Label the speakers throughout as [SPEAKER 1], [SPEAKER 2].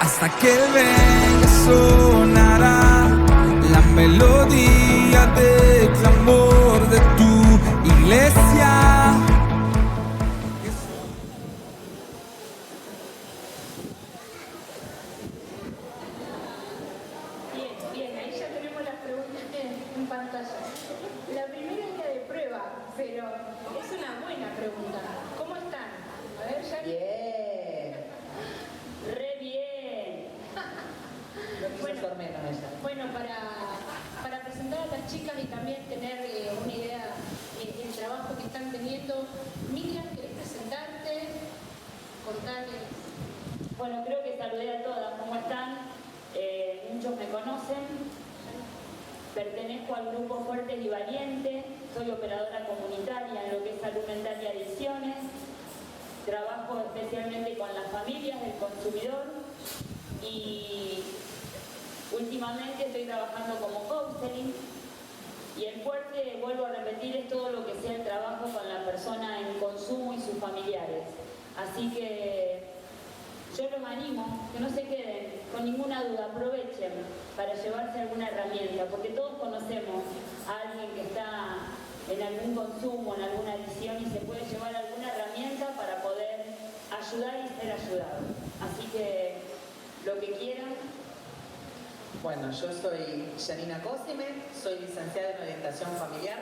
[SPEAKER 1] hasta que venga sonará la melodía de clamor de tu iglesia.
[SPEAKER 2] Bien, ahí ya tenemos las preguntas en pantalla. La primera es la de prueba, pero es una buena pregunta. ¿Cómo están? A ver, ya.
[SPEAKER 3] Bien.
[SPEAKER 2] Re bien. Bueno, para presentar a las chicas y también tener una idea del trabajo que están teniendo, Miriam, ¿querés presentarte? Contarles.
[SPEAKER 4] Bueno, creo que saludé a todas. ¿Cómo están? Muchos me conocen. Pertenezco al grupo Fuertes y Valientes. Soy operadora comunitaria en lo que es salud mental y adicciones. Trabajo especialmente con las familias del consumidor y últimamente estoy trabajando como counseling. Y el fuerte, vuelvo a repetir, es todo lo que sea el trabajo con la persona en consumo y sus familiares. Así que yo los animo, que no se queden con ninguna duda, aprovechen para llevarse alguna herramienta, porque todos conocemos a alguien que está en algún consumo, en alguna adicción y se puede llevar alguna herramienta para poder ayudar y ser ayudado. Así que lo que quieran.
[SPEAKER 3] Bueno, yo soy Janina Cosime, soy licenciada en orientación familiar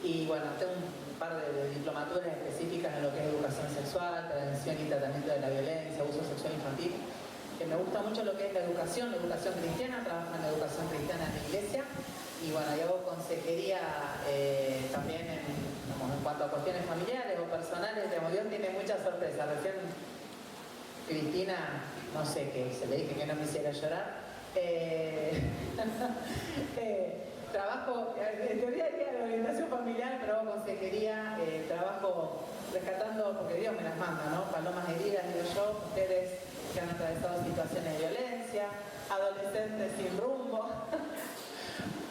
[SPEAKER 3] y bueno, tengo un par de diplomaturas específicas en lo que es educación sexual, prevención y tratamiento de la violencia, abuso sexual infantil, que me gusta mucho lo que es la educación cristiana, trabajo en la educación cristiana en la iglesia y bueno, yo hago consejería también en cuanto a cuestiones familiares o personales. Dios tiene muchas sorpresas. Recién Cristina, no sé qué, se le dije que no me hiciera llorar. Trabajo, en teoría de orientación familiar, pero hago consejería, trabajo rescatando, porque Dios me las manda, ¿no? Palomas heridas, digo yo, mujeres que han atravesado situaciones de violencia, adolescentes sin rumbo,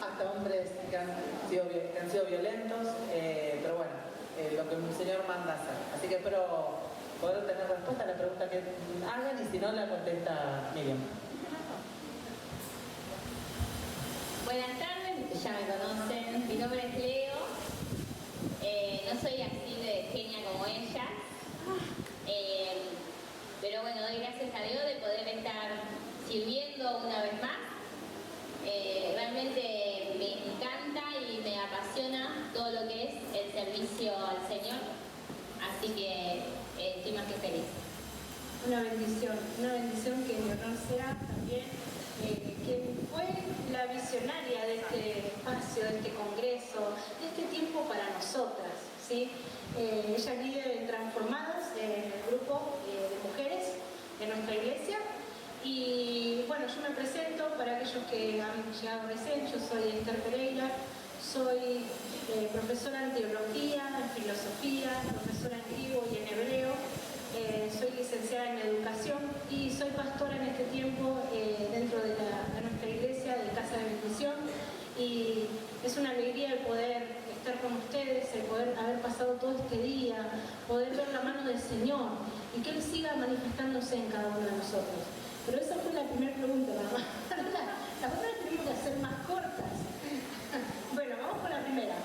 [SPEAKER 3] hasta hombres que han sido violentos, pero bueno, lo que el Señor manda hacer. Así que espero poder tener respuesta a la pregunta que hagan y si no la contesta Miriam.
[SPEAKER 5] Buenas tardes, ya me conocen, mi nombre es Leo, no soy así de genia como ellas, pero bueno, doy gracias a Dios de poder estar sirviendo una vez más. Realmente me encanta y me apasiona todo lo que es el servicio al Señor, así que estoy más que feliz.
[SPEAKER 2] Una bendición que mi honor sea también quien fue la visionaria de este espacio, de este congreso, de este tiempo para nosotras, ¿sí? Ella es líder en Transformadas, en el grupo de mujeres de nuestra iglesia. Y bueno, yo me presento para aquellos que han llegado recién. Yo soy Esther Pereira, soy profesora en teología, en filosofía, profesora en griego y en hebreo. Soy licenciada en educación y soy pastora en este tiempo dentro de nuestra iglesia de Casa de Bendición, y es una alegría el poder estar con ustedes, el poder haber pasado todo este día, poder ver la mano del Señor y que Él siga manifestándose en cada uno de nosotros. Pero esa fue la primera pregunta, ¿verdad? Las otras tenemos que hacer más cortas. Bueno, vamos con la primera.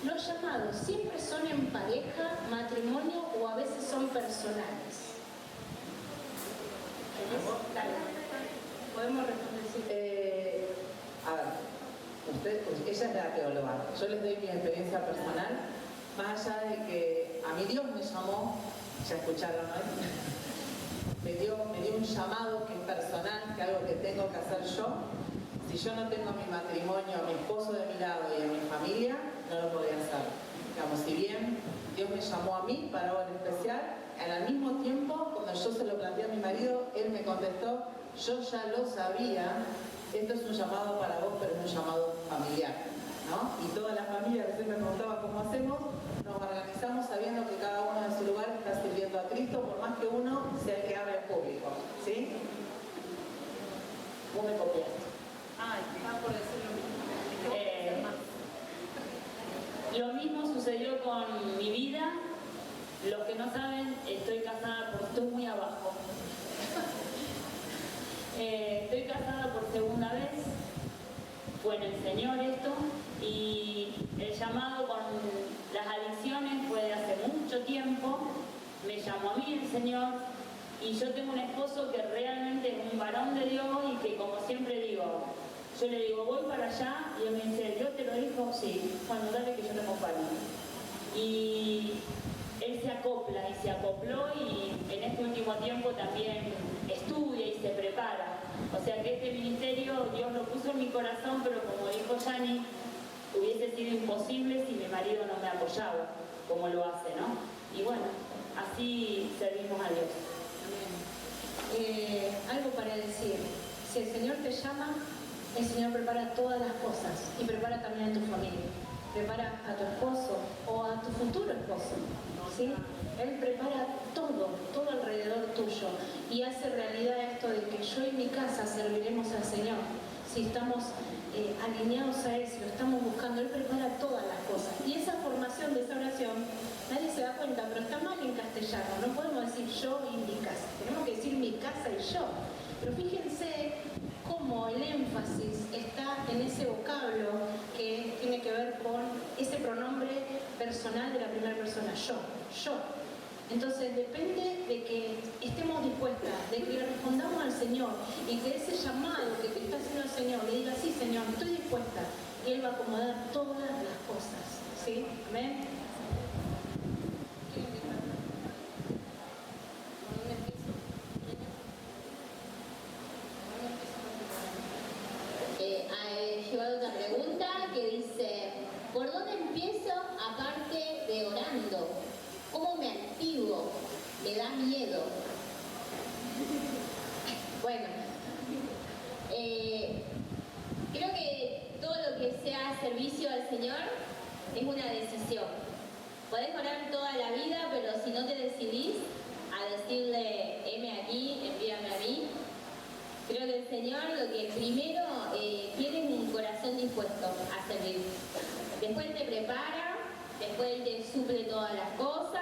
[SPEAKER 2] ¿Los llamados siempre son en pareja, matrimonio o a veces son personales? Dale. ¿Podemos responder?
[SPEAKER 3] A ver, ella es la teóloga. Yo les doy mi experiencia personal, más allá de que a mí Dios me llamó, ya escucharon hoy, me dio un llamado que es personal, que es algo que tengo que hacer yo. Si yo no tengo mi matrimonio, a mi esposo de mi lado y a mi familia, no lo podría hacer. Digamos, si bien Dios me llamó a mí para algo en especial, al mismo tiempo, cuando yo se lo planteé a mi marido, él me contestó, yo ya lo sabía, esto es un llamado para vos, pero es un llamado familiar, ¿no? Y toda la familia, recién me preguntaba cómo hacemos, nos organizamos sabiendo que cada uno en su lugar está sirviendo a Cristo, por más que uno sea el que hable en público, ¿sí? Vos me copiaste.
[SPEAKER 2] Ay, estaba por decir lo mismo.
[SPEAKER 4] Lo mismo sucedió con mi vida. Los que no saben, estoy casada, pero estoy muy abajo. Estoy casada por segunda vez, fue en el Señor esto, y el llamado con las adicciones fue de hace mucho tiempo. Me llamó a mí el Señor, y yo tengo un esposo que realmente es un varón de Dios y que, como siempre digo, yo le digo, voy para allá, y él me dice, ¿Dios te lo dijo? Sí, bueno, dale que yo te acompaño. Y él se acopla y se acopló, y en este último tiempo también estudia y se prepara. O sea que este ministerio Dios lo puso en mi corazón, pero como dijo Yani, hubiese sido imposible si mi marido no me apoyaba, como lo hace, ¿no? Y bueno, así servimos a Dios.
[SPEAKER 2] Algo para decir, si el Señor te llama, el Señor prepara todas las cosas y prepara también a tu familia, prepara a tu esposo o a tu futuro esposo, ¿sí? Él prepara todo alrededor tuyo y hace realidad esto de que yo y mi casa serviremos al Señor. Si estamos alineados a Él, si lo estamos buscando, Él prepara todas las cosas. Y esa formación de esa oración, nadie se da cuenta, pero está mal en castellano. No podemos decir yo y mi casa, tenemos que decir mi casa y yo. Pero fíjense cómo el énfasis está en ese vocablo que tiene que ver con ese pronombre personal de la primera persona, yo. Entonces depende de que estemos dispuestas, de que le respondamos al Señor y que ese llamado que te está haciendo el Señor le diga, sí Señor, estoy dispuesta, y Él va a acomodar todas las cosas, ¿sí? Amén.
[SPEAKER 5] Ha llegado otra pregunta que dice, ¿por dónde empiezo aparte de orando? ¿Cómo me activo? Me da miedo. Bueno, creo que todo lo que sea servicio al Señor es una decisión. Podés orar toda la vida, pero si no te decidís a decirle, heme aquí, envíame a mí, creo que el Señor lo que primero quiere es un corazón dispuesto a servir. Después te prepara, después te suple todas las cosas,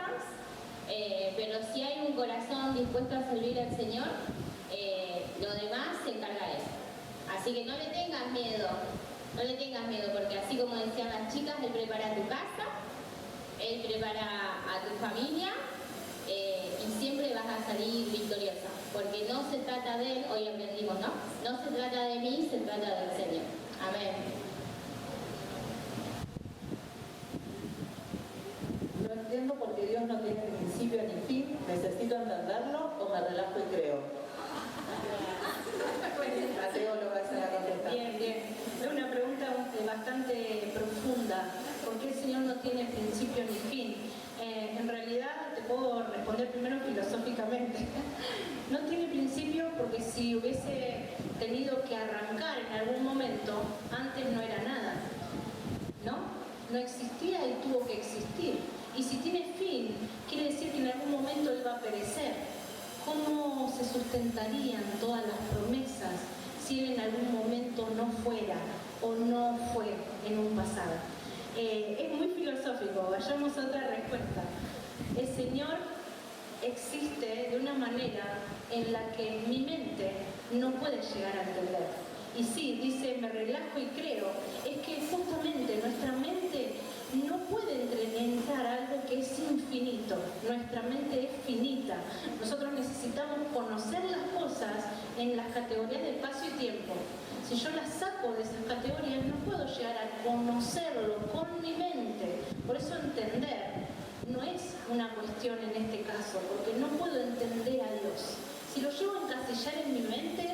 [SPEAKER 5] pero si hay un corazón dispuesto a servir al Señor, lo demás se encarga Él. Así que no le tengas miedo, porque así como decían las chicas, Él prepara tu casa, Él prepara a tu familia, y siempre vas a salir victoriosa, porque no se trata de Él, hoy aprendimos, ¿no? No se trata de mí, se trata del Señor. Amén.
[SPEAKER 3] No entiendo por qué Dios no tiene principio ni fin, necesito entenderlo o me relajo y creo. La teóloga se la contesta.
[SPEAKER 2] Bien. Es una pregunta bastante profunda. ¿Por qué el Señor no tiene principio ni fin? En realidad te puedo responder primero filosóficamente. No tiene principio porque si hubiese tenido que arrancar en algún momento, antes no era nada, ¿no? No existía y tuvo que existir. Y si tiene fin, quiere decir que en algún momento Él va a perecer. ¿Cómo se sustentarían todas las promesas si Él en algún momento no fuera o no fue en un pasado? Es muy filosófico, vayamos a otra respuesta. El Señor existe de una manera en la que mi mente no puede llegar a entender. Y sí, dice, me relajo y creo, es que justamente nuestra mente no puede entrar algo que es infinito. Nuestra mente es finita. Nosotros necesitamos conocer las cosas en las categorías de espacio y tiempo. Si yo las saco de esas categorías, no puedo llegar a conocerlo con mi mente. Por eso entender no es una cuestión en este caso, porque no puedo entender a Dios. Si lo llevo a encasillar en mi mente,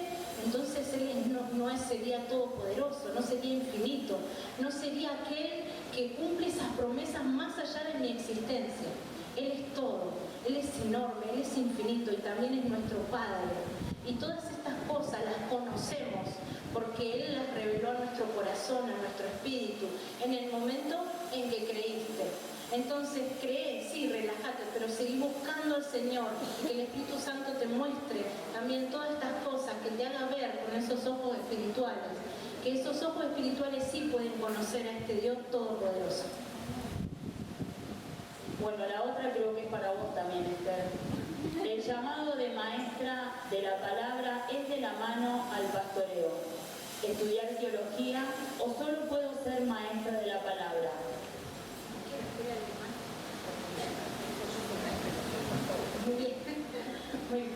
[SPEAKER 2] entonces Él no sería todopoderoso, no sería infinito, no sería aquel que cumple esas promesas más allá de mi existencia. Él es todo, Él es enorme, Él es infinito y también es nuestro Padre. Y todas estas cosas las conocemos porque Él las reveló a nuestro corazón, a nuestro espíritu, en el momento en que creíste. Entonces cree, sí, relájate, pero seguí buscando al Señor y que el Espíritu Santo te muestre también todas estas cosas, que te haga ver con esos ojos espirituales, que esos ojos espirituales sí pueden conocer a este Dios todopoderoso.
[SPEAKER 4] Bueno, la otra creo que es para vos también, Esther. El llamado de maestra de la palabra es de la mano al pastoreo. Estudiar teología o solo puedo ser maestra de la palabra.
[SPEAKER 2] Muy bien. Muy bien.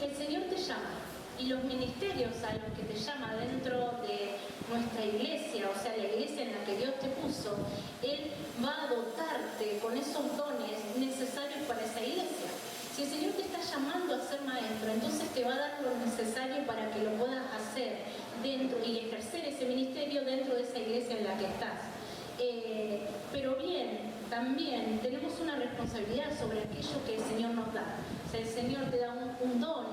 [SPEAKER 2] El Señor te llama y los ministerios a los que te llama dentro de nuestra iglesia, o sea, la iglesia en la que Dios te puso, Él va a dotarte con esos dones necesarios para esa iglesia. Si el Señor te está llamando a ser maestro, entonces te va a dar lo necesario para que lo puedas hacer dentro y ejercer ese ministerio dentro de esa iglesia en la que estás. Pero bien, también tenemos una responsabilidad sobre aquello que el Señor nos da. O sea, el Señor te da un don,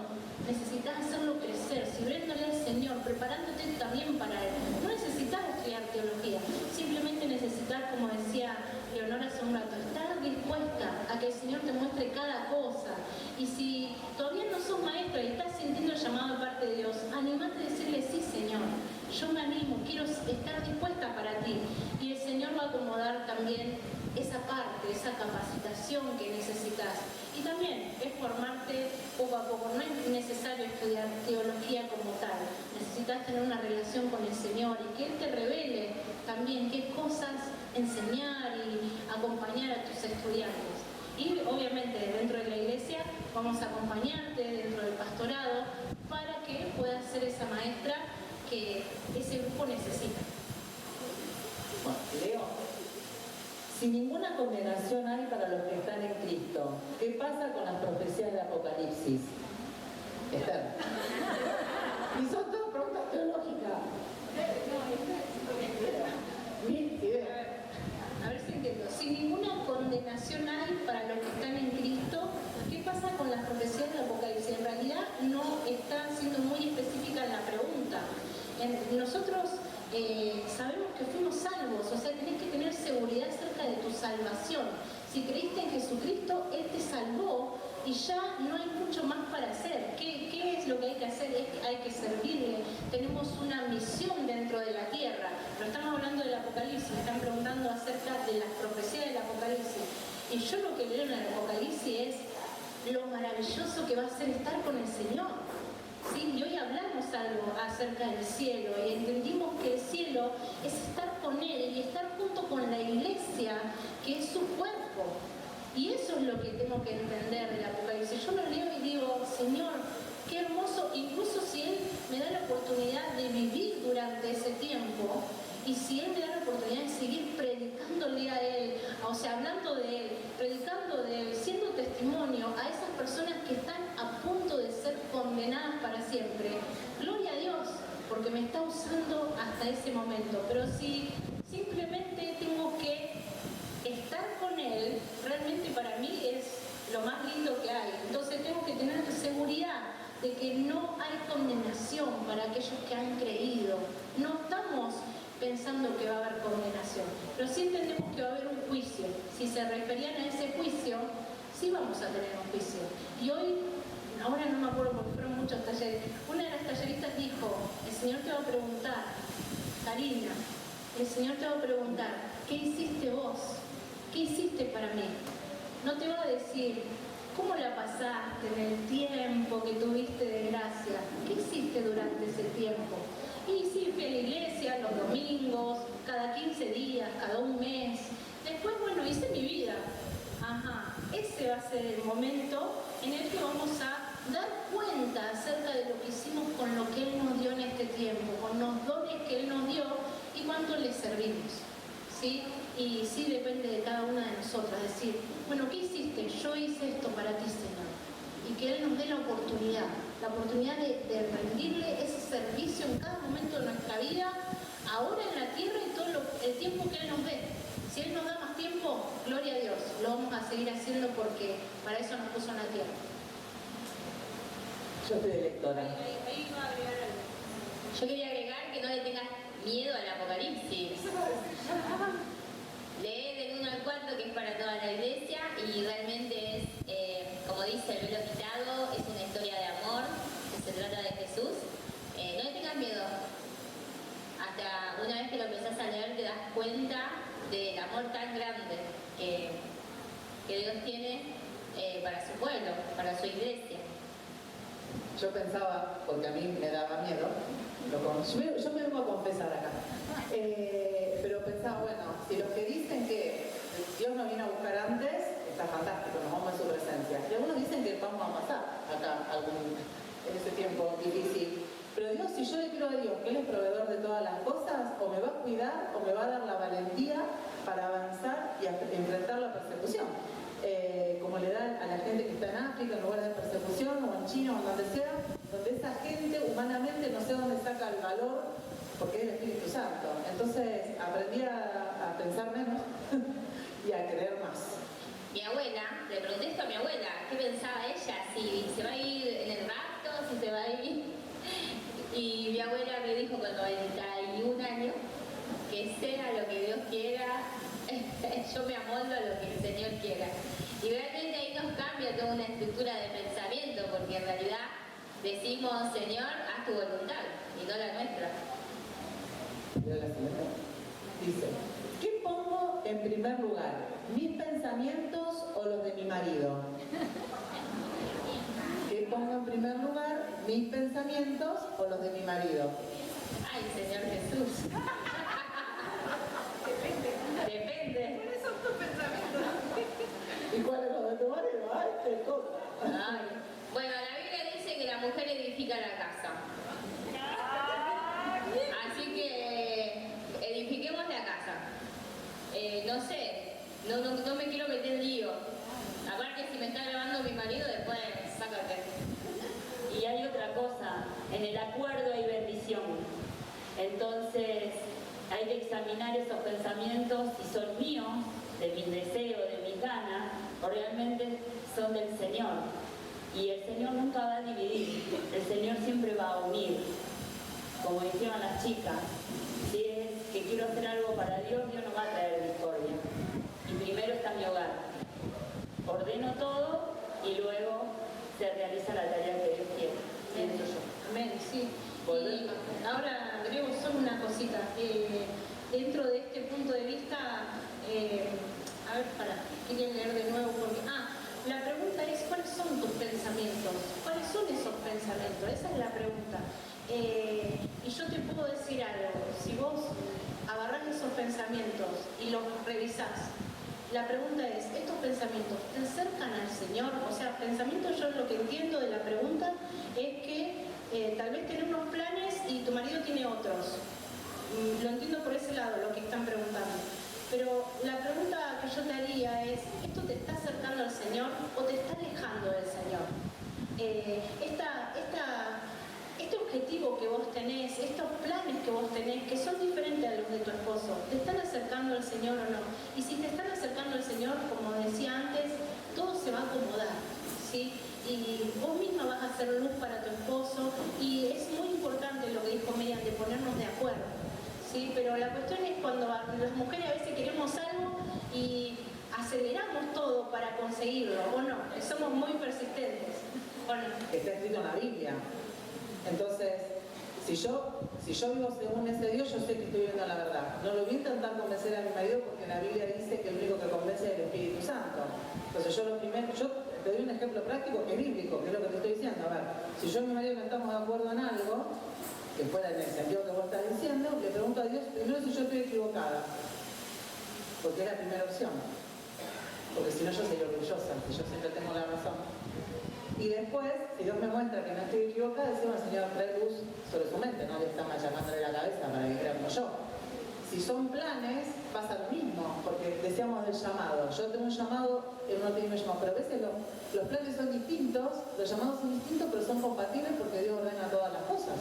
[SPEAKER 2] necesitas hacerlo crecer, sirviéndole al Señor, preparándote también para Él. No necesitas estudiar teología, simplemente necesitas, como decía Leonora hace un rato, estar dispuesta a que el Señor te muestre cada cosa. Y si todavía no sos maestra y estás sintiendo el llamado de parte de Dios, animate a decirle: sí, Señor, yo me animo, quiero estar dispuesta para ti. Y el Señor va a acomodar también esa parte, esa capacitación que necesitas. Y también es formarte poco a poco. No es necesario estudiar teología como tal. Necesitas tener una relación con el Señor y que Él te revele también qué cosas enseñar y acompañar a tus estudiantes. Y obviamente dentro de la iglesia vamos a acompañarte dentro del pastorado para que puedas ser esa maestra que ese grupo necesita.
[SPEAKER 3] Bueno, Leo, si ninguna condenación hay para los que están en Cristo, ¿qué pasa con las profecías de Apocalipsis? Esther. Y son todas preguntas teológicas. Mil ideas.
[SPEAKER 2] A ver si entiendo. Si ninguna condenación hay para los que están en Cristo, ¿qué pasa con las profecías de Apocalipsis? En realidad no está siendo muy específica la pregunta. Nosotros sabemos que fuimos salvos, o sea, tenés que tener seguridad acerca de tu salvación. Si creíste en Jesucristo, Él te salvó y ya no hay mucho más para hacer. ¿Qué es lo que hay que hacer? Hay que servirle. Tenemos una misión dentro de la tierra. Pero estamos hablando del Apocalipsis, me están preguntando acerca de las profecías del Apocalipsis. Y yo lo que leo en el Apocalipsis es lo maravilloso que va a ser estar con el Señor. ¿Sí? Y hoy hablamos algo acerca del cielo y entendimos que el cielo es estar con Él y estar junto con la iglesia, que es su cuerpo. Y eso es lo que tengo que entender del Apocalipsis. Yo lo leo y digo: Señor, qué hermoso, incluso si Él me da la oportunidad de vivir durante ese tiempo, y si Él me da la oportunidad de seguir predicándole a Él, o sea, hablando de Él, predicando de Él, siendo testimonio a esas personas que están a punto de ser condenadas para siempre, gloria a Dios, porque me está usando hasta ese momento. Pero si simplemente tengo que estar con Él, realmente para mí es lo más lindo que hay. Entonces tengo que tener seguridad de que no hay condenación para aquellos que han creído. No estamos pensando que va a haber condenación, pero sí entendemos que va a haber un juicio. Si se referían a ese juicio, sí vamos a tener un juicio. Y hoy, ahora no me acuerdo porque fueron muchos talleres, una de las talleristas dijo: el Señor te va a preguntar, Karina, el Señor te va a preguntar, ¿qué hiciste vos? ¿Qué hiciste para mí? No te va a decir, ¿cómo la pasaste en el tiempo que tuviste de gracia? ¿Qué hiciste durante ese tiempo? Y sí, fui a la iglesia los domingos, cada 15 días, cada un mes. Después, bueno, hice mi vida. Ajá, ese va a ser el momento en el que vamos a dar cuenta acerca de lo que hicimos con lo que Él nos dio en este tiempo, con los dones que Él nos dio y cuánto le servimos. ¿Sí? Y sí depende de cada una de nosotras decir, bueno, ¿qué hiciste? Yo hice esto para ti, Señor. Y que Él nos dé la oportunidad de rendirle ese servicio en cada momento de nuestra vida, ahora en la tierra y todo el tiempo que Él nos dé. Si Él nos da más tiempo, gloria a Dios, lo vamos a seguir haciendo porque para eso nos puso en la tierra.
[SPEAKER 3] Yo estoy de lectora.
[SPEAKER 2] Ahí va a agregar algo.
[SPEAKER 5] Yo quería agregar que no le tengas miedo al Apocalipsis. Lee del 1 al 4, que es para toda la iglesia, y realmente es, como dice el velo quitado, es una historia de amor, que se trata de Jesús. No le tengas miedo. Hasta una vez que lo empezás a leer te das cuenta del amor tan grande que Dios tiene para su pueblo, para su iglesia.
[SPEAKER 3] Yo pensaba, porque a mí me daba miedo, yo me vengo a confesar acá, pero pensaba, bueno, si los que dicen que Dios nos viene a buscar antes, está fantástico, nos vamos a su presencia. Y algunos dicen que vamos a pasar acá en ese tiempo difícil. Pero Dios, si yo le creo a Dios que Él es proveedor de todas las cosas, o me va a cuidar o me va a dar la valentía para avanzar y enfrentar la persecución. Como le da a la gente que está en África, en lugares de persecución, o en China, o en donde sea, donde esa gente humanamente no sé dónde saca el valor, porque es el Espíritu Santo. Entonces aprendí a pensar menos y a creer más.
[SPEAKER 5] Mi abuela, le pregunté esto a mi abuela, ¿qué pensaba ella? Si se va a ir en el rapto, si se va a ir. Y mi abuela me dijo con 91 años que sea lo que Dios quiera, yo me amoldo a lo que el Señor quiera. Y realmente ahí nos cambia toda una estructura de pensamiento, porque en realidad decimos, Señor, haz tu voluntad y no la nuestra.
[SPEAKER 3] La siguiente. Dice, ¿qué pongo en primer lugar? ¿Mis pensamientos o los de mi marido? ¿Qué pongo en primer lugar? ¿Mis pensamientos o los de mi marido?
[SPEAKER 5] Ay, Señor Jesús. Depende.
[SPEAKER 6] ¿Cuáles son tus pensamientos?
[SPEAKER 3] ¿Y cuál es los de tu marido? ¡Ay, qué cosa!
[SPEAKER 5] Ay. Bueno, la Biblia dice que la mujer edifica la casa. Así que edifiquemos la casa. No sé, no me quiero meter en lío. Aparte, si me está grabando mi marido, después sácate.
[SPEAKER 4] Y hay otra cosa, en el acuerdo hay bendición. Entonces hay que examinar esos pensamientos si son míos, de mis deseos, de mis ganas, o realmente son del Señor. Y el Señor nunca va a dividir, el Señor siempre va a unir. Como dijeron las chicas, si es que quiero hacer algo para Dios, Dios no va a traer discordia. Y primero está mi hogar. Ordeno todo y luego se realiza la tarea que Dios quiere. Pienso yo.
[SPEAKER 2] Amén, sí. Y ahora agrego solo una cosita. Dentro de este punto de vista, a ver, quería leer de nuevo porque... la pregunta es, ¿cuáles son tus pensamientos? ¿Cuáles son esos pensamientos? Esa es la pregunta. Y yo te puedo decir algo. Si vos agarrás esos pensamientos y los revisás, la pregunta es, ¿estos pensamientos te acercan al Señor? O sea, pensamientos, yo lo que entiendo de la pregunta es que tal vez tenés unos planes y tu marido tiene otros. Lo entiendo por ese lado, lo que están preguntando. Pero la pregunta que yo te haría es, ¿esto te está acercando al Señor o te está alejando del Señor? Este objetivo que vos tenés, estos planes que vos tenés, que son diferentes a los de tu esposo, ¿te están acercando al Señor o no? Y si te están acercando al Señor, como decía antes, todo se va a acomodar, ¿sí? Y vos misma vas a hacer luz para tu esposo, y es muy importante lo que dijo Miriam, de ponernos de acuerdo, ¿sí? Pero la cuestión es cuando las mujeres a veces queremos algo y aceleramos todo para conseguirlo, ¿o no? Somos muy persistentes, ¿o no?
[SPEAKER 3] Está escrito en la Biblia. Entonces, si yo vivo según ese Dios, yo sé que estoy viendo la verdad. No lo voy a intentar convencer a mi marido porque la Biblia dice que el único que convence es el Espíritu Santo. Entonces yo te doy un ejemplo práctico que es bíblico, que es lo que te estoy diciendo. A ver, si yo y mi marido no estamos de acuerdo en algo, que fuera en el sentido que vos estás diciendo, le pregunto a Dios primero si yo estoy equivocada. Porque es la primera opción. Porque si no yo sería orgullosa, si yo siempre tengo la razón. Y después, si Dios me muestra que no estoy equivocada, decimos, Señor, trae luz sobre su mente, no le está machamándole la cabeza para que crea como yo. Si son planes, pasa lo mismo, porque decíamos del llamado. Yo tengo un llamado, él no tiene un llamado, pero a veces los planes son distintos, los llamados son distintos, pero son compatibles porque Dios ordena todas las cosas.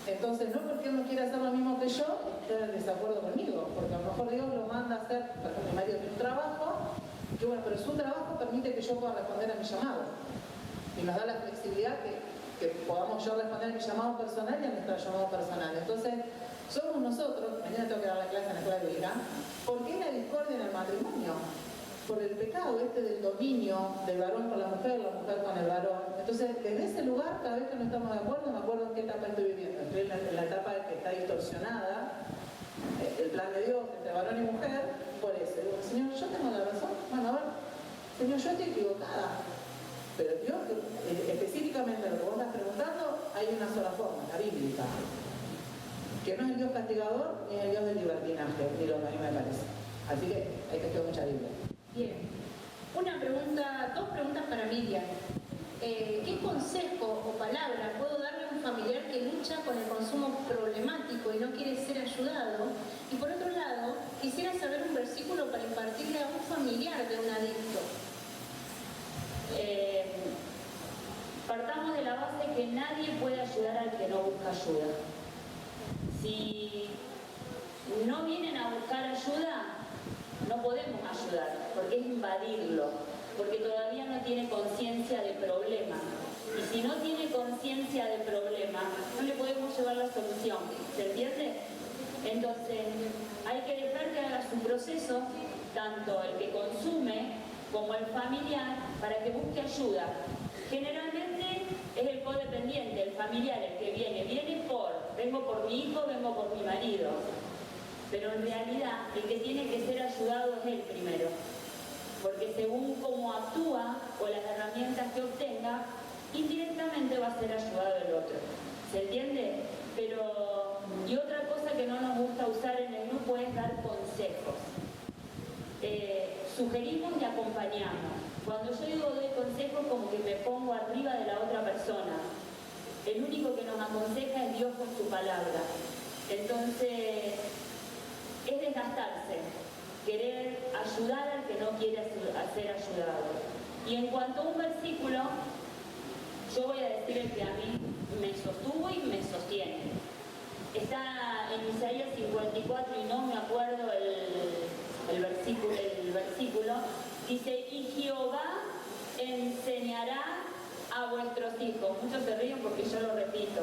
[SPEAKER 3] Entonces, no porque él no quiera hacer lo mismo que yo, esté en desacuerdo conmigo, porque a lo mejor Dios lo manda a hacer, por ejemplo, mi marido tiene un trabajo, que bueno, pero su trabajo permite que yo pueda responder a mi llamado. Y nos da la flexibilidad que podamos yo responder a mi llamado personal y a nuestro llamado personal. Entonces, somos nosotros, mañana tengo que dar la clase en la escuela bíblica, ¿por qué la discordia en el matrimonio? Por el pecado del dominio del varón con la mujer con el varón. Entonces, desde ese lugar, cada vez que no estamos de acuerdo, me acuerdo en qué etapa estoy viviendo. Estoy en la etapa que está distorsionada, el plan de Dios entre varón y mujer, por eso. Digo, Señor, yo tengo la razón. Bueno, a ver, Señor, yo estoy equivocada. Pero Dios, específicamente lo que vos estás preguntando, hay una sola forma, la bíblica. Que no es el Dios castigador ni el Dios del libertinaje, ni lo que a mí me parece. Así que hay que estudiar mucha Biblia.
[SPEAKER 2] Bien. Dos preguntas para Miriam. ¿Qué consejo o palabra puedo darle a un familiar que lucha con el consumo problemático y no quiere ser ayudado? Y por otro lado, quisiera saber un versículo para impartirle a un familiar de un adicto.
[SPEAKER 4] Partamos de la base que nadie puede ayudar al que no busca ayuda. Si no vienen a buscar ayuda, no podemos ayudar, porque es invadirlo, porque todavía no tiene conciencia de problema. Y si no tiene conciencia de problema, no le podemos llevar la solución. ¿Se entiende? Entonces, hay que dejar que haga su proceso, tanto el que consume como el familiar, para que busque ayuda. Generalmente es el codependiente, el familiar, el que vengo por mi hijo, vengo por mi marido. Pero en realidad el que tiene que ser ayudado es él primero. Porque según cómo actúa o las herramientas que obtenga, indirectamente va a ser ayudado el otro. ¿Se entiende? Y otra cosa que no nos gusta usar en el grupo es dar consejos. Sugerimos y acompañamos. Cuando yo digo doy consejos, como que me pongo arriba de la otra persona. El único que nos aconseja es Dios con su palabra. Entonces, es desgastarse, querer ayudar al que no quiere ser ayudado. Y en cuanto a un versículo, yo voy a decir el que a mí me sostuvo y me sostiene. Está en Isaías 54 y no me acuerdo el versículo. Dice, y Jehová enseñará a vuestros hijos. Muchos se ríen porque yo lo repito.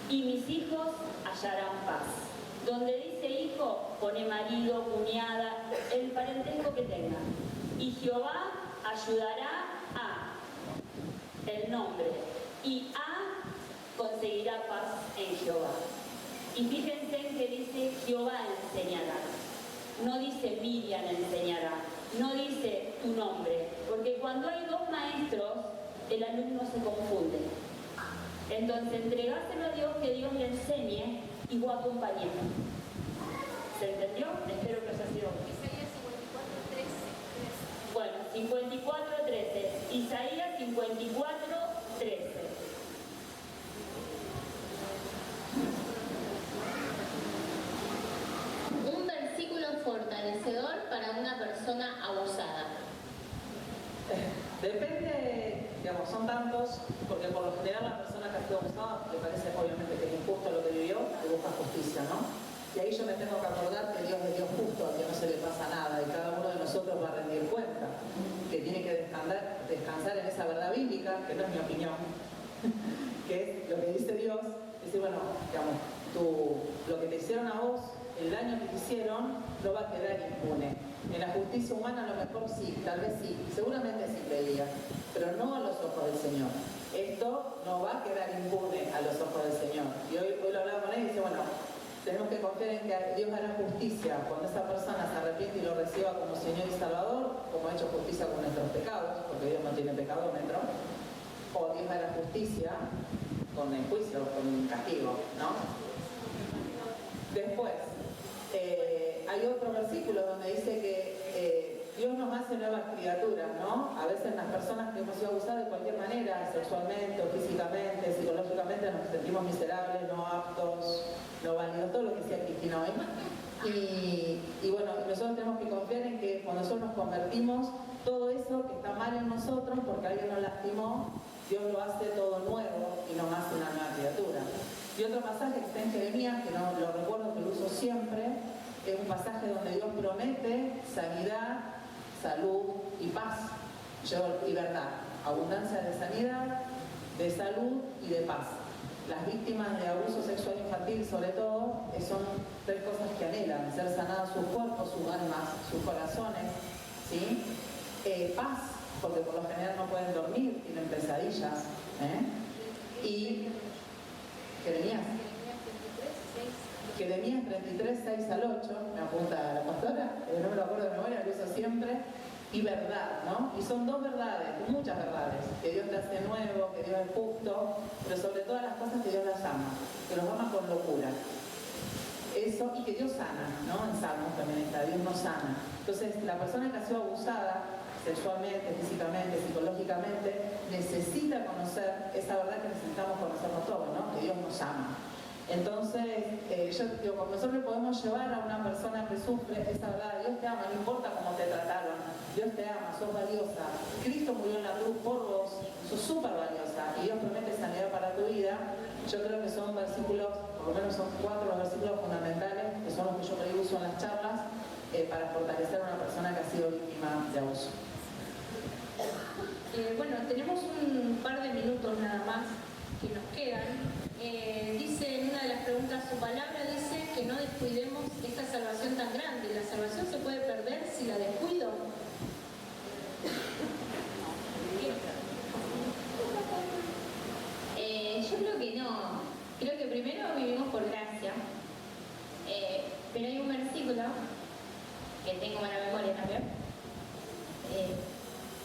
[SPEAKER 4] Y mis hijos hallarán paz. Donde dice hijo, pone marido, cuñada, el parentesco que tenga. Y Jehová ayudará a el nombre. Y a conseguirá paz en Jehová. Y fíjense en que dice Jehová enseñará. No dice Miriam enseñará. No dice tu nombre. Porque cuando hay dos maestros, el alumno se confunde. Entonces, entregárselo a Dios, que Dios le enseñe y vos acompañes. ¿Se entendió? Espero que haya sido.
[SPEAKER 6] Isaías 54:13.
[SPEAKER 4] Bueno, 54:13. Isaías 54:13.
[SPEAKER 5] Un versículo fortalecedor para una persona abusada.
[SPEAKER 3] Depende, digamos, son tantos, porque por lo general la persona que ha sido abusada le parece obviamente que es injusto lo que vivió y busca justicia, ¿no? Y ahí yo me tengo que acordar que Dios es Dios justo, al que no se le pasa nada, y cada uno de nosotros va a rendir cuenta, que tiene que descansar en esa verdad bíblica, que no es mi opinión, que es lo que dice Dios, decir, bueno, digamos, lo que te hicieron a vos, el daño que te hicieron, no va a quedar impune. En la justicia humana a lo mejor sí, tal vez sí, seguramente sí pedía, pero no a los ojos del Señor. Esto no va a quedar impune a los ojos del Señor. Y hoy lo hablaba con él y dice, bueno, tenemos que confiar en que Dios hará justicia cuando esa persona se arrepiente y lo reciba como Señor y Salvador, como ha hecho justicia con nuestros pecados, porque Dios no tiene pecadómetro, o Dios hará justicia con el juicio, con el castigo, ¿no? Después, hay otro versículo donde dice que Dios nos hace nuevas criaturas, ¿no? A veces las personas que hemos sido abusadas de cualquier manera, sexualmente o físicamente, psicológicamente, nos sentimos miserables, no aptos, no válidos, todo lo que decía Cristina hoy. Y bueno, nosotros tenemos que confiar en que cuando nosotros nos convertimos, todo eso que está mal en nosotros, porque alguien nos lastimó, Dios lo hace todo nuevo y nos hace una nueva criatura. Y otro pasaje que está en Jeremías, que no lo recuerdo, que lo uso siempre, es un pasaje donde Dios promete sanidad, salud y paz. Y verdad, abundancia de sanidad, de salud y de paz. Las víctimas de abuso sexual infantil, sobre todo, son tres cosas que anhelan: ser sanadas sus cuerpos, sus almas, sus corazones, ¿sí? Paz, porque por lo general no pueden dormir, tienen pesadillas, y Jeremías 33, 6 al 8, me apunta la pastora, no me lo acuerdo de memoria, lo uso siempre. y verdad, ¿no? Y son dos verdades, muchas verdades, que Dios te hace nuevo, que Dios es justo, pero sobre todas las cosas que Dios las ama, que los ama con locura. Eso, y que Dios sana, ¿no? En Salmos también está, Dios nos sana. Entonces, la persona que ha sido abusada sexualmente, físicamente, psicológicamente, necesita conocer esa verdad que necesitamos conocernos todos, ¿no? Que Dios nos ama. Entonces, yo digo, como nosotros podemos llevar a una persona que sufre esa verdad, Dios te ama, no importa cómo te trataron, Dios te ama, sos valiosa, Cristo murió en la cruz por vos, sos súper valiosa y Dios promete sanidad para tu vida. Yo creo que son versículos, por lo menos son 4 los versículos fundamentales, que son los que yo me uso en las charlas, para fortalecer a una persona que ha sido víctima de abuso.
[SPEAKER 2] Bueno, tenemos un par de minutos nada más que nos quedan. Dice en una de las preguntas, su palabra dice que no descuidemos esta salvación tan grande. ¿La salvación se puede perder si la descuido?
[SPEAKER 5] Yo creo que no. Creo que primero vivimos por gracia. Pero hay un versículo, que tengo mala memoria también,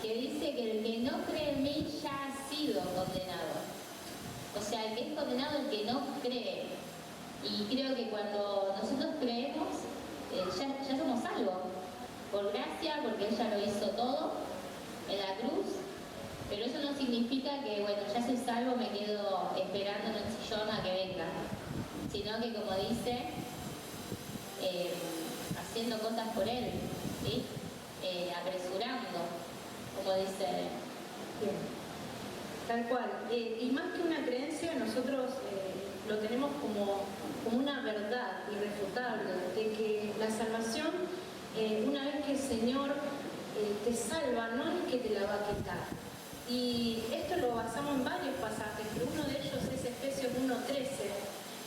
[SPEAKER 5] que dice que el que no cree en mí ya ha sido condenado. O sea, el que es condenado es el que no cree. Y creo que cuando nosotros creemos, ya somos salvos. Por gracia, porque ella lo hizo todo en la cruz. Pero eso no significa que, bueno, ya soy salvo, me quedo esperando en el sillón a que venga. Sino que, como dice, haciendo cosas por él, ¿sí? Apresurando, como dice.
[SPEAKER 2] Bien. Tal cual. Y más que una creencia, nosotros lo tenemos como una verdad irrefutable, de que la salvación, una vez que el Señor te salva, no es que te la va a quitar. Y esto lo basamos en varios pasajes, pero uno de ellos es Efesios 1:13,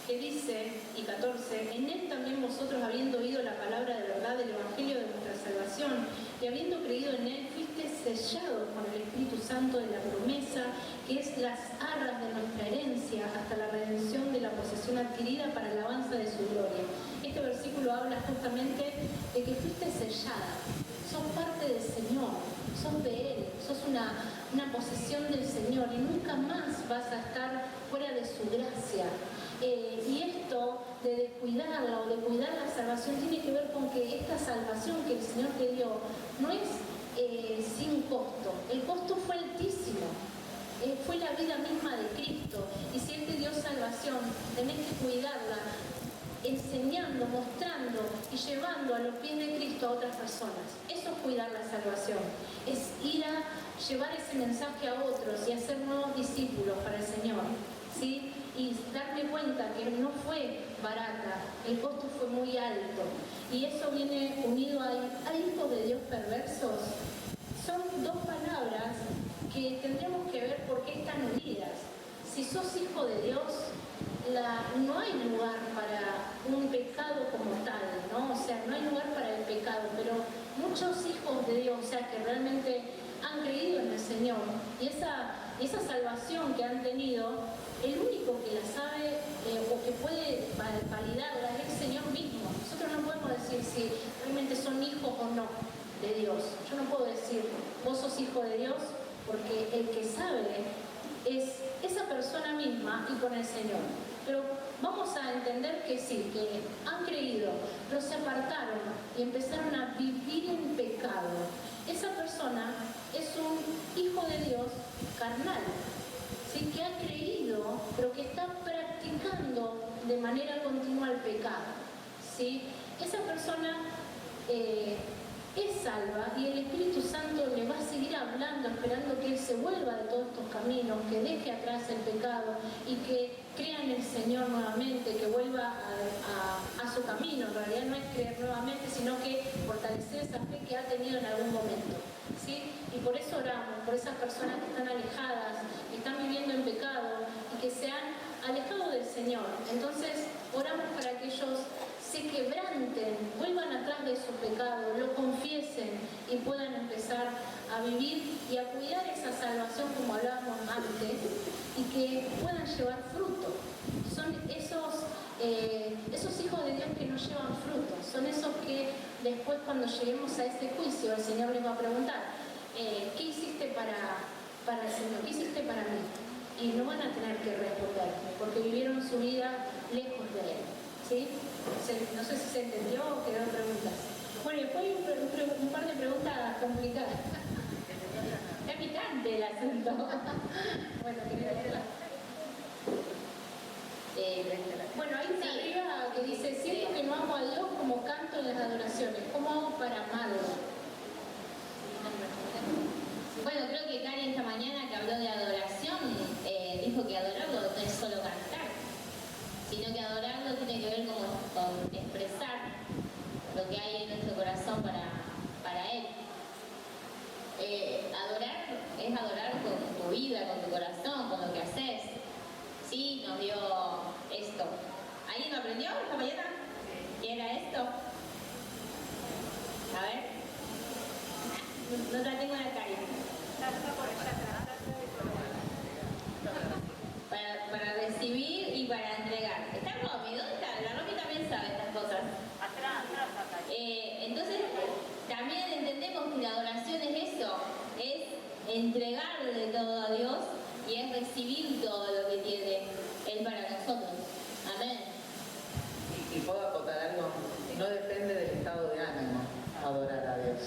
[SPEAKER 2] que dice, y 14, en él también vosotros, habiendo oído la palabra de verdad del Evangelio de nuestra salvación, y habiendo creído en él, fuiste sellados con el Espíritu Santo de la promesa, que es las arras de nuestra herencia, hasta la redención de la posesión adquirida para la alabanza de su gloria. Este versículo habla justamente de que fuiste sellada, sos parte del Señor, sos de Él, sos una posesión del Señor y nunca más vas a estar fuera de su gracia. Y esto de descuidarla o de cuidar la salvación tiene que ver con que esta salvación que el Señor te dio no es sin costo. El costo fue altísimo. Fue la vida misma de Cristo. Y si Él te dio salvación, tenés que cuidarla, enseñando, mostrando y llevando a los pies de Cristo a otras personas. Eso es cuidar la salvación. Es ir a llevar ese mensaje a otros y hacer nuevos discípulos para el Señor, ¿sí? Y darme cuenta que no fue barata, el costo fue muy alto. Y eso viene unido a ¿hay hijos de Dios perversos? Son dos palabras que tendremos que ver por qué están unidas. Si sos hijo de Dios, no hay lugar para un pecado como tal, ¿no? O sea, no hay lugar para el pecado, pero muchos hijos de Dios, o sea, que realmente han creído en el Señor, y esa salvación que han tenido, el único que la sabe o que puede validarla es el Señor mismo. Nosotros no podemos decir si realmente son hijos o no de Dios. Yo no puedo decir, vos sos hijo de Dios, porque el que sabe es esa persona misma y con el Señor. Pero vamos a entender que sí, que han creído, pero se apartaron y empezaron a vivir en pecado. Esa persona es un hijo de Dios carnal, ¿sí? Que ha creído, pero que está practicando de manera continua el pecado, ¿sí? Esa persona es salva y el Espíritu Santo le va a seguir hablando, esperando que él se vuelva de todos estos caminos, que deje atrás el pecado y que crea en el Señor nuevamente, que vuelva a su camino. En realidad no es creer nuevamente, sino que fortalecer esa fe que ha tenido en algún momento, ¿sí? Y por eso oramos, por esas personas que están alejadas, que están viviendo en pecado y que se han alejado del Señor. Entonces oramos para que ellos se quebranten, vuelvan atrás de su pecado, lo confiesen y puedan empezar a vivir y a cuidar esa salvación como hablábamos antes, y que puedan llevar fruto. Son esos hijos de Dios que no llevan frutos. Son esos que después, cuando lleguemos a ese juicio, el Señor les va a preguntar, ¿qué hiciste para el Señor? ¿Qué hiciste para mí? Y no van a tener que responder, porque vivieron su vida lejos de Él. ¿Sí? No sé si se entendió o quedaron preguntas. Bueno, y después hay un par de preguntas complicadas. Es picante el asunto. Bueno, quería leerla. Bueno, hay una arriba que dice, siento que no amo a Dios como canto en las adoraciones. ¿Cómo hago para amarlo?
[SPEAKER 5] Bueno, creo que Cari esta mañana que habló de adoración, dijo que adorarlo no es solo cantar, sino que adorarlo tiene que ver con expresar lo que hay en nuestro corazón para Él. Adorar es adorar con tu vida, con tu corazón, con lo que haces. Sí, nos dio esto. ¿Alguien lo aprendió esta mañana? ¿Qué era esto? A ver. No la tengo en la cara. Para recibir y para entregar. ¿Está Romy? ¿Dónde está? La Romy también sabe estas cosas. Entonces, también entendemos que la adoración es eso, es entregarle todo a Dios y es recibir todo lo que tiene Él para nosotros. Amén.
[SPEAKER 3] Y puedo acotar algo, no depende del estado de ánimo adorar a Dios.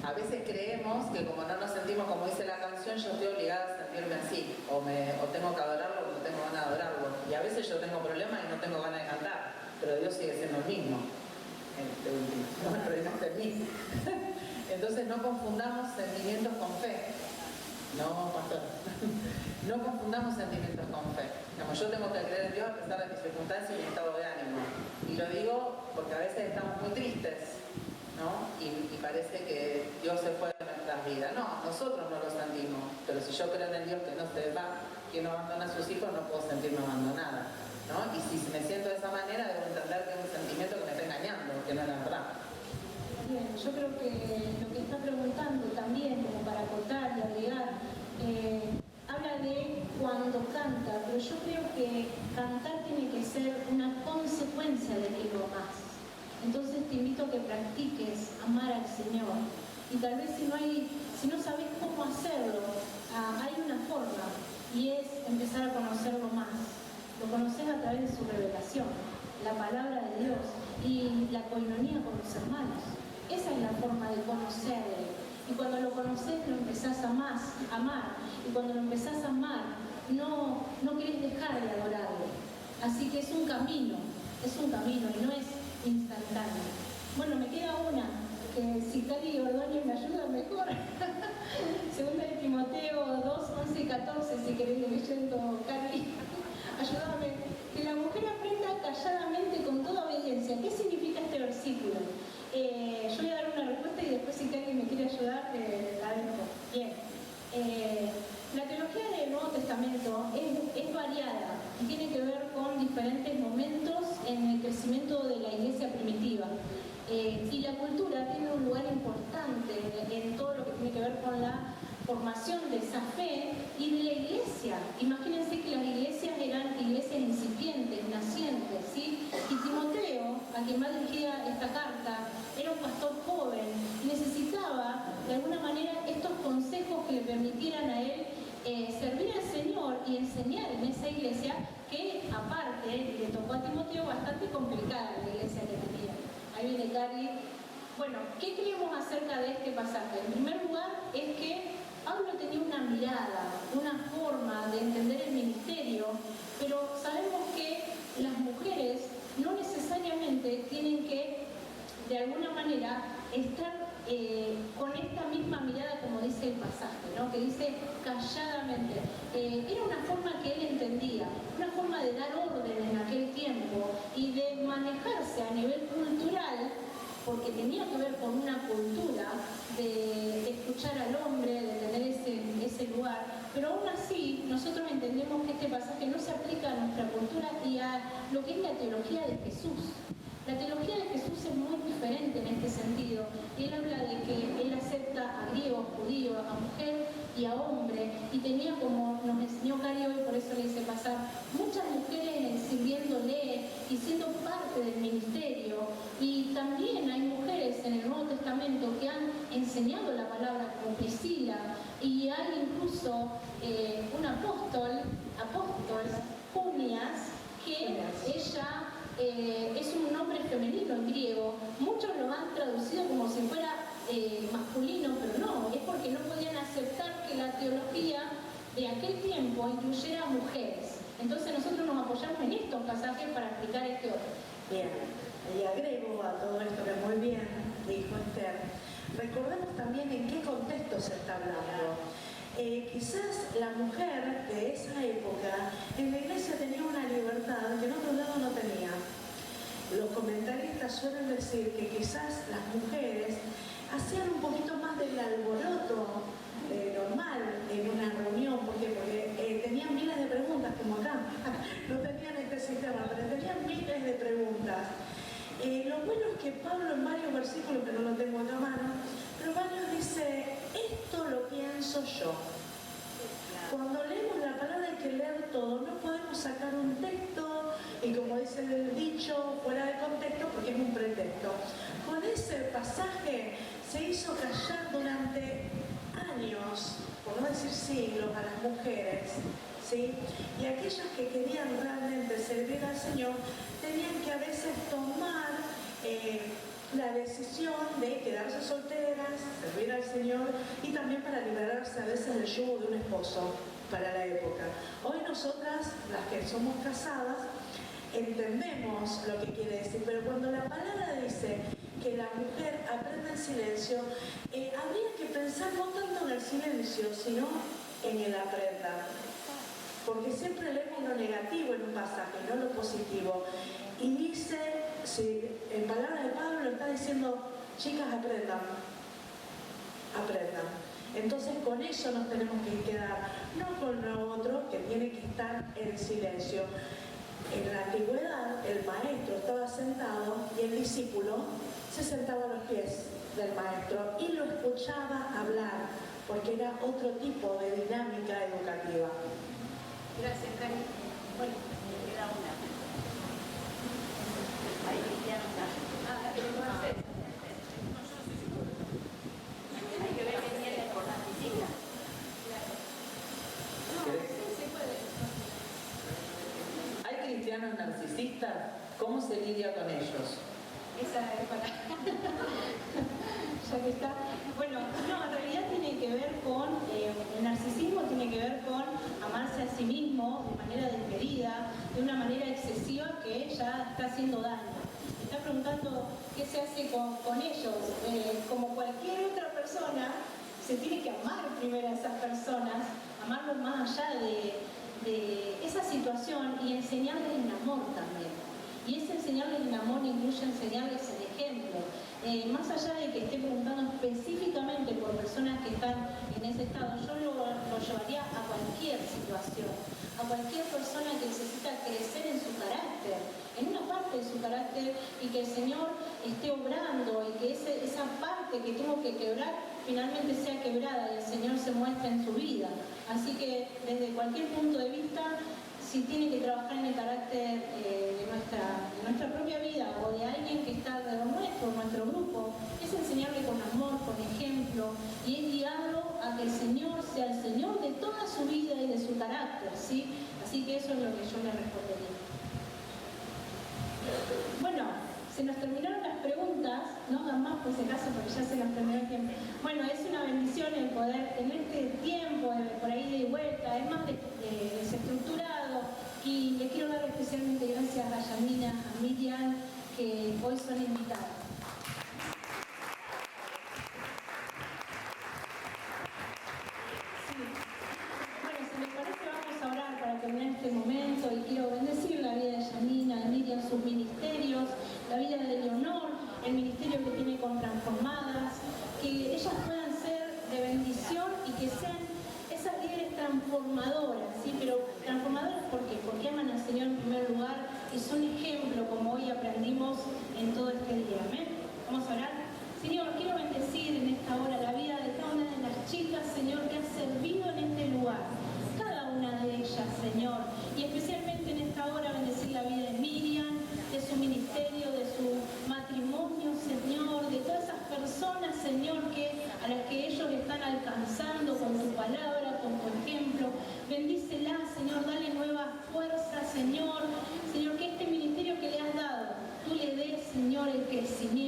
[SPEAKER 3] A veces creemos que como no nos sentimos como dice la canción, yo estoy obligada a sentirme así, o tengo que adorarlo o no tengo ganas de adorarlo. Y a veces yo tengo problemas y no tengo ganas de cantar, pero Dios sigue siendo el mismo. No, el problema está en mí. Entonces no confundamos sentimientos con fe. No, pastor. No confundamos sentimientos con fe. Como yo tengo que creer en Dios a pesar de mis circunstancias y mi estado de ánimo. Y lo digo porque a veces estamos muy tristes, ¿no? Y parece que Dios se fue de nuestras vidas. No, nosotros no lo sentimos. Pero si yo creo en el Dios que no se va, que no abandona a sus hijos, no puedo sentirme abandonada, ¿no? Y si me siento de esa manera, debo entender que es un sentimiento que me está engañando, que no es la verdad.
[SPEAKER 2] Bien, yo creo que lo que está preguntando también, como para acotar y agregar, habla de cuando canta, pero yo creo que cantar tiene que ser una consecuencia de que lo amas. Entonces te invito a que practiques amar al Señor. Y tal vez si no sabes cómo hacerlo, hay una forma, y es empezar a conocerlo más. Lo conoces a través de su revelación, la palabra de Dios y la coinonía con los hermanos. Esa es la forma de conocerle. Y cuando lo conoces, lo empezás a amar. Y cuando lo empezás a amar, no querés dejar de adorarle. Así que es un camino y no es instantáneo. Bueno, me queda una, que si Cari Ordóñez me ayuda mejor. Segunda de Timoteo 2, 11 y 14, si querés ir leyendo, Cari. Ayúdame. Que la mujer aprenda calladamente con toda obediencia. ¿Qué significa este versículo? Yo voy a dar una respuesta y después si alguien me quiere ayudar, la dejo. Bien. La teología del Nuevo Testamento es variada y tiene que ver con diferentes momentos en el crecimiento de la iglesia primitiva. Y la cultura tiene un lugar importante en todo lo que tiene que ver con la formación de esa fe y de la iglesia. Imagínense que las iglesias eran iglesias incipientes, nacientes, ¿sí? Y Timoteo, a quien va dirigida esta carta, era un pastor joven y necesitaba de alguna manera estos consejos que le permitieran a él servir al Señor y enseñar en esa iglesia que aparte le tocó a Timoteo bastante complicada la iglesia que tenía. Ahí viene Cari. Bueno, ¿qué creemos acerca de este pasaje? En primer lugar es que Pablo tenía una mirada, una forma de entender el ministerio, pero sabemos que las mujeres no necesariamente tienen que, de alguna manera, estar con esta misma mirada como dice el pasaje, ¿no? Que dice calladamente. Era una forma que él entendía, una forma de dar orden en aquel tiempo y de manejarse a nivel cultural, porque tenía que ver con una cultura de escuchar al hombre, de tener ese lugar, pero aún así nosotros entendemos que este pasaje no se aplica a nuestra cultura y a lo que es la teología de Jesús. La teología de Jesús es muy diferente en este sentido. Él habla de que él acepta a griego, a judío, a mujer y a hombre, y tenía, como nos enseñó Cari hoy, por eso le hice pasar, muchas mujeres sirviéndole y siendo parte del ministerio Testamento que han enseñado la palabra, como Priscila, y hay incluso un apóstol, Junias, que ella es un nombre femenino en griego. Muchos lo han traducido como si fuera masculino, pero no, es porque no podían aceptar que la teología de aquel tiempo incluyera a mujeres. Entonces nosotros nos apoyamos en estos pasajes para explicar este otro.
[SPEAKER 6] Bien, y agrego a todo esto que muy bien dijo Esther, recordemos también en qué contexto se está hablando. Quizás la mujer de esa época en la iglesia tenía una libertad que en otro lado no tenía. Los comentaristas suelen decir que quizás las mujeres hacían un poquito más del alboroto normal en una reunión. ¿Por qué? Porque tenían miles de preguntas, como acá. No tenían este sistema, pero tenían miles de preguntas. Lo bueno es que Pablo en varios versículos, que no lo tengo acá a mano, pero varios dice, esto lo pienso yo. Cuando leemos la palabra hay que leer todo, no podemos sacar un texto y, como dice el dicho, fuera de contexto, porque es un pretexto. Con ese pasaje se hizo callar durante años, por no decir siglos, a las mujeres, ¿sí? Y aquellas que querían realmente servir al Señor tenían que a veces tomar la decisión de quedarse solteras, servir al Señor y también para liberarse a veces del yugo de un esposo para la época. Hoy nosotras, las que somos casadas, entendemos lo que quiere decir, pero cuando la palabra dice que la mujer aprende en silencio, habría que pensar no tanto en el silencio, sino en el aprenda. Porque siempre leemos lo negativo en un pasaje, no lo positivo. Y dice, si en palabras de Pablo lo está diciendo, chicas, aprendan. Aprendan. Entonces con eso nos tenemos que quedar, no con lo otro que tiene que estar en silencio. En la antigüedad el maestro estaba sentado y el discípulo se sentaba a los pies del maestro y lo escuchaba hablar, porque era otro tipo de dinámica educativa.
[SPEAKER 2] Gracias, Cari. Bueno,
[SPEAKER 4] me queda una. Ahí Cristiano está.
[SPEAKER 2] la que le puedo hacer.
[SPEAKER 4] Hay que ver qué tiene por narcisista.
[SPEAKER 2] Sí, puede.
[SPEAKER 3] ¿Hay cristianos narcisistas? ¿Cómo se lidia con ellos?
[SPEAKER 2] Esa es para... ya que está. Bueno, no, en realidad tiene que ver con, el narcisismo tiene que ver con amarse a sí mismo de manera desmedida, de una manera excesiva que ya está haciendo daño. Está preguntando qué se hace con ellos. Como cualquier otra persona, se tiene que amar primero a esas personas, amarlos más allá de esa situación y enseñarles en amor también. Y ese enseñarles en amor incluye enseñarles el ejemplo. Más allá de que esté preguntando específicamente por personas que están en ese estado, yo lo llevaría a cualquier situación, a cualquier persona que necesita crecer en su carácter, en una parte de su carácter, y que el Señor esté obrando y que esa parte que tengo que quebrar finalmente sea quebrada y el Señor se muestre en su vida. Así que desde cualquier punto de vista, si tiene que trabajar en el carácter de nuestra propia vida o de alguien que está alrededor nuestro grupo, es enseñarle con amor, con ejemplo, y es guiarlo a que el Señor sea el Señor de toda su vida y de su carácter, ¿sí? Así que eso es lo que yo le respondería. Bueno, se nos terminaron las preguntas, no hagan más por si acaso porque ya se nos terminó el tiempo. Bueno, es una bendición el poder en este tiempo por ahí de vuelta, es más desestructurado, y le quiero dar especialmente gracias a Yamina, a Miriam, que hoy son invitadas. Sí. Bueno, si les parece vamos a orar para terminar este momento y quiero bendecir la vida de Yamina, de Miriam, sus ministerios, la vida de Leonor, el ministerio que tiene con Transformadas, que ellas puedan ser de bendición y que sean esas líderes transformadoras, ¿sí? Pero transformadoras ¿por qué? Porque aman al Señor en primer lugar y son ejemplo, como hoy aprendimos en todo este día. Amén. Vamos a orar. Señor, quiero bendecir en esta hora la vida de cada una de las chicas, Señor, que ha servido en este lugar. Cada una de ellas, Señor. Y especialmente en esta hora bendecir la vida de Miriam, de su ministerio, de su matrimonio, Señor, de todas esas personas Señor, el crecimiento.